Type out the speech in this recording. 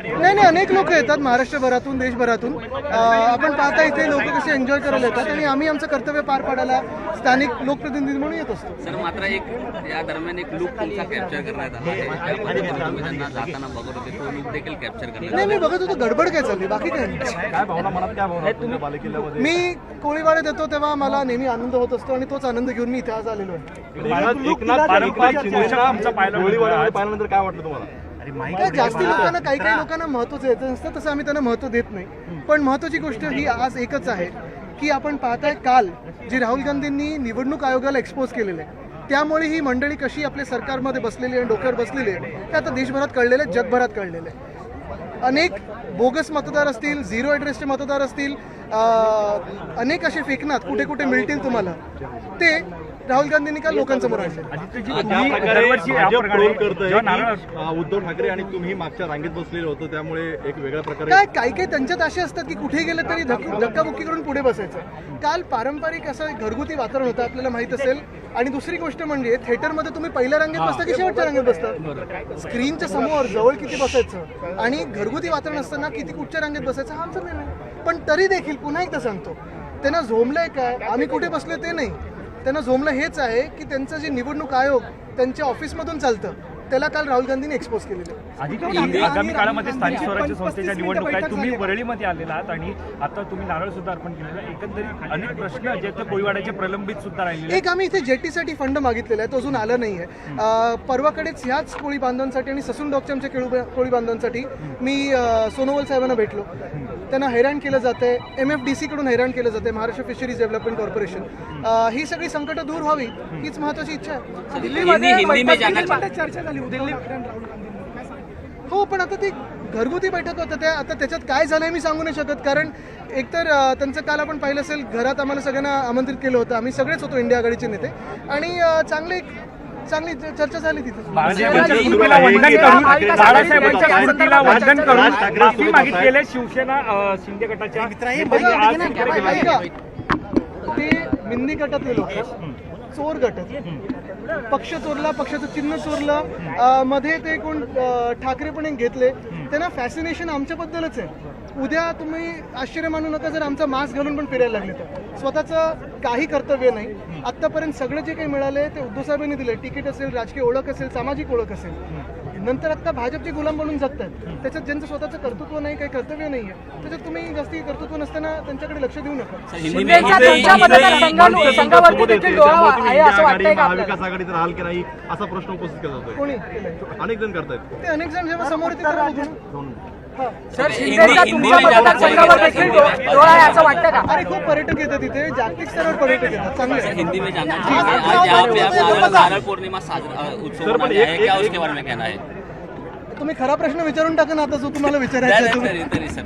नाही, अनेक लोक येतात महाराष्ट्रभरातून, देशभरातून. आपण पाहता इथे लोक कसे एन्जॉय करायला येतात आणि आम्ही आमचं कर्तव्य पार पाडायला स्थानिक लोकप्रतिनिधी म्हणून येत असतो. सर मात्र एक या दरम्यान एक लुक तुमचा कॅप्चर करण्यात आला आहे, तुम्ही त्यांना जाताना बघत होते, तो लुक देखील कॅप्चर करण्यात आला. नाही, मी बघत होतो गडबड काय चालली, बाकी काय नाही. काय भावना मनात काय भावना तुम्ही बालेकिल्ल्यामध्ये मी कोळीवाड्यात येतो तेव्हा मला नेहमी आनंद होत असतो आणि तोच आनंद घेऊन मी इथे आज आलेलो आहे. पाहिल्यानंतर काय वाटलं तुम्हाला? काय जास्ती लोकांना काही लोकांना महत्त्व द्यायचं नसतं, तसं आम्ही त्यांना महत्त्व देत नाही. पण महत्त्वाची गोष्ट ही आज एकच आहे की आपण पाहताय काल जे राहुल गांधींनी निवडणूक आयोगाला एक्सपोज केलेलं आहे, त्यामुळे ही मंडळी कशी आपल्या सरकारमध्ये बसलेली आहे, डोक्यावर बसलेली आहे, हे आता देशभरात कळलेलं आहे, जगभरात कळलेलं आहे. अनेक बोगस मतदार असतील, झिरो ॲड्रेसचे मतदार असतील, अनेक असे फेकनात कुठे कुठे मिळतील तुम्हाला, ते राहुल गांधींनी काल लोकांसमोर आणले. उद्धव ठाकरे आणि तुम्ही मागच्या रांगेत बसलेले होतो, त्यामुळे एक वेगळ्या प्रकारे काय काही त्यांच्यात असे असतात की कुठे गेले तरी धक्काबुक्की करून पुढे बसायचं. काल पारंपरिक असं घरगुती वातावरण होतं, आपल्याला माहित असेल. आणि दुसरी गोष्ट म्हणजे थिएटरमध्ये तुम्ही पहिल्या रांगेत बसता की शेवटच्या रांगेत बसता, स्क्रीनच्या समोर जवळ किती बसायचं आणि घरगुती वातावरण असताना किती कुठच्या रांगेत बसायचं हा आमचा निर्णय. पण तरी देखील पुन्हा एकदा सांगतो, त्यांना झोंबलंय काय, आम्ही कुठे बसलोय ते नाही, त्यांना झोंबलं हेच आहे की त्यांचं जे निवडणूक आयोग त्यांच्या ऑफिसमध्ये चालतं त्याला काल राहुल गांधींनी एक्सपोज केलेलं आहे. आगामी काळामध्ये स्थानिक स्वराज्य संस्थेच्या निवडणूक आहे, तुम्ही वरळीमध्ये आलेला आहात आणि आता तुम्ही नारळ सुद्धा अर्पण केलेला आहे. एकंदरीत अनेक प्रश्न जे आहेत कोळीवाड्याचे प्रलंबित सुद्धा राहिलेले. एक आम्ही इथे जेटीसाठी फंड मागितलेला आहे, तो अजून आला नाही आहे. परवाकडेच ह्याच कोळी बांधवांसाठी आणि ससून डॉकच्या आमच्या कोळी बांधवांसाठी मी सोनोवाल साहेबांना भेटलो. त्यांना हैराण केलं जातंय, MFDC कडून हैराण केलं जातंय, महाराष्ट्र फिशरीज डेव्हलपमेंट कॉर्पोरेशन. ही सगळी संकट दूर व्हावी हीच महत्वाची इच्छा आहे. चर्चा झाली हो, पण आता ती घरगुती बैठक होतं, त्या आता त्याच्यात काय झालंय मी सांगू नाही शकत. कारण एकतर त्यांचं काल आपण पाहिलं असेल, घरात आम्हाला सगळ्यांना आमंत्रित केलं होतं, आम्ही सगळेच होतो इंडिया आघाडीचे नेते, आणि चांगली चर्चा झाली तिथे. बाळासाहेबांच्या स्मृतीला वंदन करून माफी मागितलेल्या शिवसेना शिंदे गटाच्या ते मिंदी गटातले लोक चोर गट, पक्ष चोरला, पक्षाचं चिन्ह चोरलं, मध्ये ते कोण ठाकरे पण एक घेतले. त्यांना फॅसिनेशन आमच्याबद्दलच आहे. उद्या तुम्ही आश्चर्य मानू नका जर आमचा मास्क घालून पण फिरायला लागले तर. स्वतःचं काही कर्तव्य नाही. आत्तापर्यंत सगळं जे काही मिळाले ते उद्धव साहेबांनी दिले. तिकीट असेल, राजकीय ओळख असेल, सामाजिक ओळख असेल. नंतर आता भाजपचे गुलाम बनून जगतात. त्याच्यात ज्यांचं स्वतःचं कर्तृत्व नाही, काही कर्तव्य नाही आहे, त्याच्यात तुम्ही जास्ती कर्तृत्व नसताना त्यांच्याकडे लक्ष देऊ नका. महाविकास आघाडीत राहाल की नाही असा प्रश्न उपस्थित केला जातोय. कोणी अनेक जण करतायत ते, अनेक जण जेव्हा समोर येतील तेव्हा बघू ना. अरे खूप पर्यटक येतात तिथे, जागतिक स्तरावर पर्यटक येतात, चांगले. हिंदी में जानना चाहेंगे आज नारळ पौर्णिमा उत्सव मना रहे हैं, क्या उसके बारे में कहना है? तुम्ही खरा प्रश्न विचारून टाका ना आता जो तुम्हाला विचारायचा आहे. तरी सर